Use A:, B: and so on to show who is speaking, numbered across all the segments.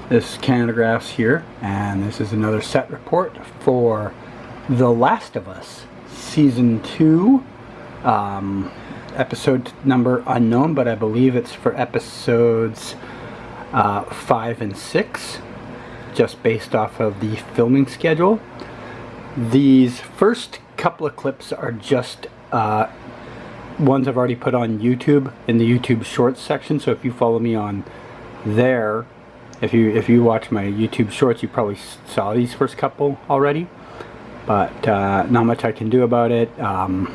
A: This is Canada Graphs here, and this is another set report for The Last of Us Season 2, episode number unknown, but I believe it's for episodes 5 and 6, just based off of the filming schedule. These first couple of clips are just ones I've already put on YouTube, in the YouTube Shorts section, so if you follow me on there, if you watch my YouTube Shorts, you probably saw these first couple already, but not much I can do about it. Not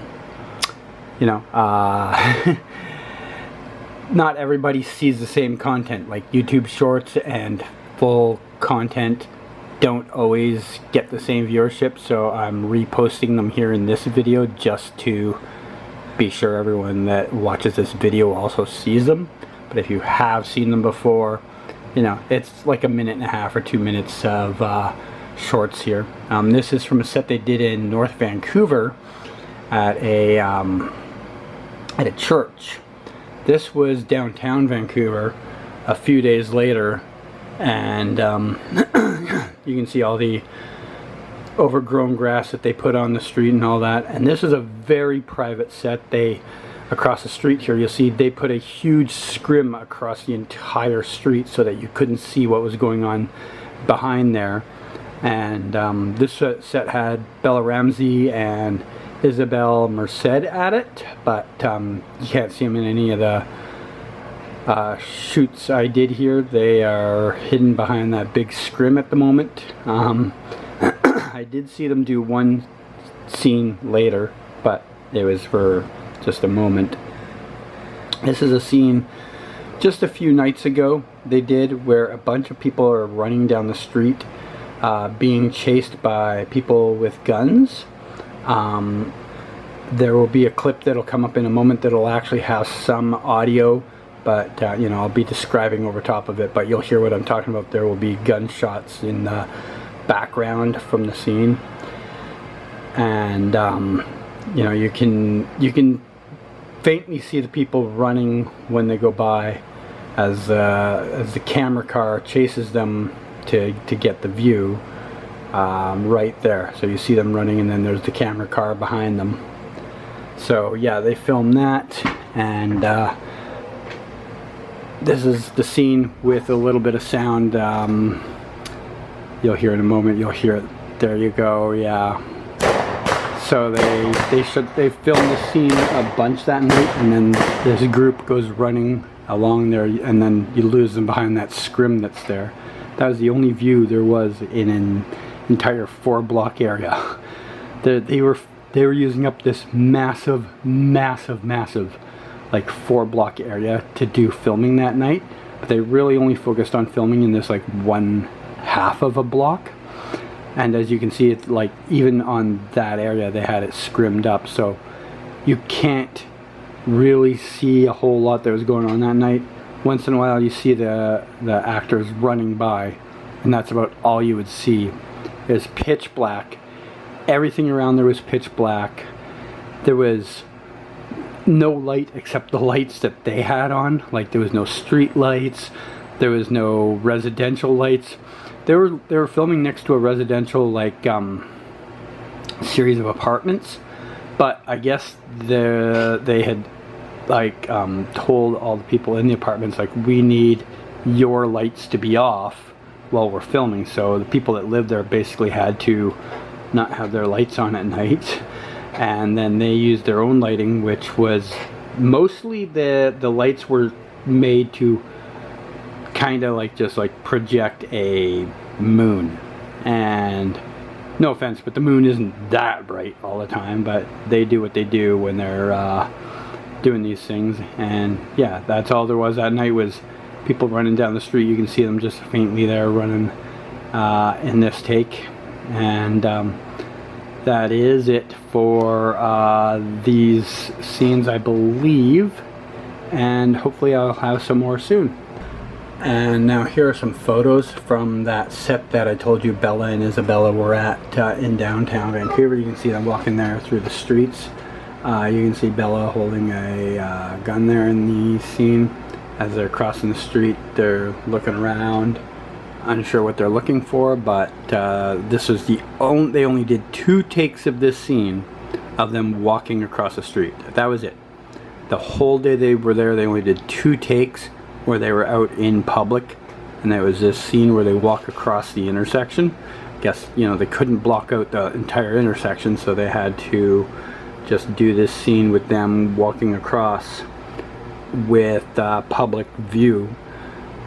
A: everybody sees the same content. Like YouTube Shorts and full content don't always get the same viewership, so I'm reposting them here in this video just to be sure everyone that watches this video also sees them. But if you have seen them before, you know, it's like a minute and a half or 2 minutes of shorts here. This is from a set they did in North Vancouver at a church. This was downtown Vancouver a few days later, and you can see all the overgrown grass that they put on the street and all that. And this is a very private set. Across the street here, you'll see they put a huge scrim across the entire street so that you couldn't see what was going on behind there. And this set had Bella Ramsey and Isabela Merced at it, but you can't see them in any of the shoots I did here. They are hidden behind that big scrim at the moment. I did see them do one scene later, but it was for just a moment. This is a scene just a few nights ago they did where a bunch of people are running down the street being chased by people with guns. There will be a clip that'll come up in a moment that'll actually have some audio, but you know, I'll be describing over top of it, but you'll hear what I'm talking about. There will be gunshots in the background from the scene, and you know, you can faintly see the people running when they go by as the camera car chases them to get the view right there. So you see them running, and then there's the camera car behind them. So yeah, they filmed that, and this is the scene with a little bit of sound. You'll hear in a moment. You'll hear it. There you go. Yeah. So they filmed the scene a bunch that night, and then this group goes running along there, and then you lose them behind that scrim that's there. That was the only view there was in an entire 4-block area. They were using up this massive like 4-block area to do filming that night, but they really only focused on filming in this like 1/2 of a block. And as you can see, it's like even on that area they had it scrimmed up, so you can't really see a whole lot that was going on that night. Once in a while you see the actors running by, and that's about all you would see. It was pitch black. Everything around there was pitch black. There was no light except the lights that they had on. Like, there was no street lights, there was no residential lights. They were filming next to a residential like series of apartments, but I guess they had like told all the people in the apartments, like, we need your lights to be off while we're filming. So the people that lived there basically had to not have their lights on at night, and then they used their own lighting, which was mostly the lights were made to kind of like just like project a moon. And no offense, but the moon isn't that bright all the time, but they do what they do when they're doing these things. And yeah, that's all there was that night, was people running down the street. You can see them just faintly there running in this take. And that is it for these scenes, I believe, and hopefully I'll have some more soon. And now here are some photos from that set that I told you Bella and Isabela were at in downtown Vancouver. You can see them walking there through the streets. You can see Bella holding a gun there in the scene. As they're crossing the street, they're looking around. unsure what they're looking for, but this was they only did 2 takes of this scene of them walking across the street. That was it. The whole day they were there, they only did 2 takes where they were out in public, and there was this scene where they walk across the intersection. Guess, you know, they couldn't block out the entire intersection, so they had to just do this scene with them walking across with public view.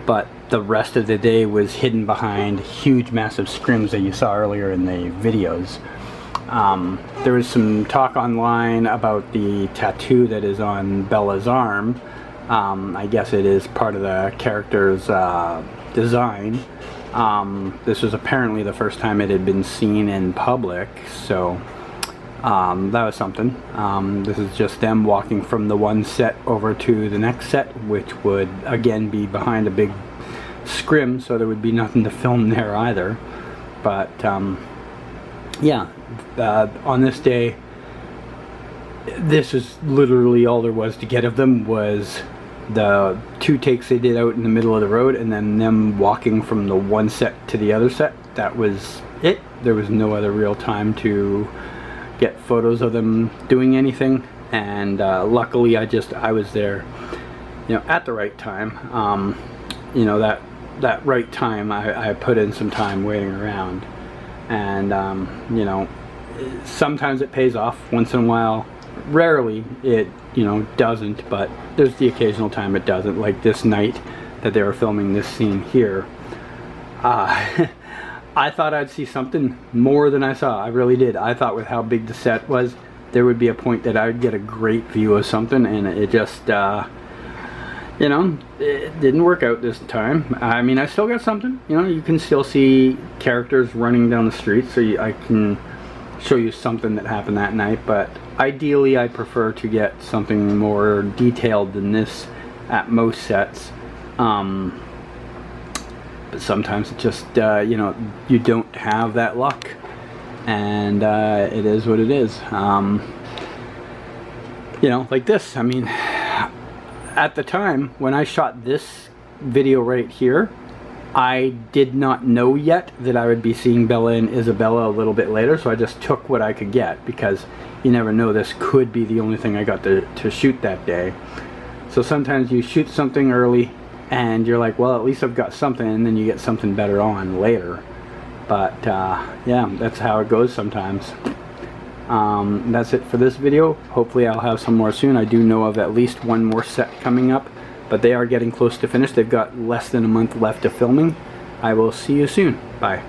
A: But the rest of the day was hidden behind huge massive scrims that you saw earlier in the videos. There was some talk online about the tattoo that is on Bella's arm. I guess it is part of the character's design. This was apparently the first time it had been seen in public, so that was something. This is just them walking from the one set over to the next set, which would again be behind a big scrim, so there would be nothing to film there either. But yeah, on this day, this is literally all there was to get of them, was the 2 takes they did out in the middle of the road, and then them walking from the one set to the other set. That was it. There was no other real time to get photos of them doing anything, and luckily I was there, you know, at the right time. You know, that right time I put in some time waiting around, and you know, sometimes it pays off. Once in a while, rarely it, you know, doesn't, but there's the occasional time it doesn't, like this night that they were filming this scene here. I thought I'd see something more than I saw. I really did. I thought with how big the set was, there would be a point that I would get a great view of something, and it just, you know, it didn't work out this time. I mean, I still got something. You know, you can still see characters running down the street, so I can show you something that happened that night, but ideally I prefer to get something more detailed than this at most sets. But sometimes it just, you know, you don't have that luck, and it is what it is. You know, like this, I mean, at the time when I shot this video right here, I did not know yet that I would be seeing Bella and Isabela a little bit later, so I just took what I could get, because you never know, this could be the only thing I got to shoot that day. So sometimes you shoot something early and you're like, well, at least I've got something, and then you get something better on later. But yeah, that's how it goes sometimes. That's it for this video. Hopefully I'll have some more soon. I do know of at least one more set coming up, but they are getting close to finish. They've got less than a month left of filming. I will see you soon. Bye.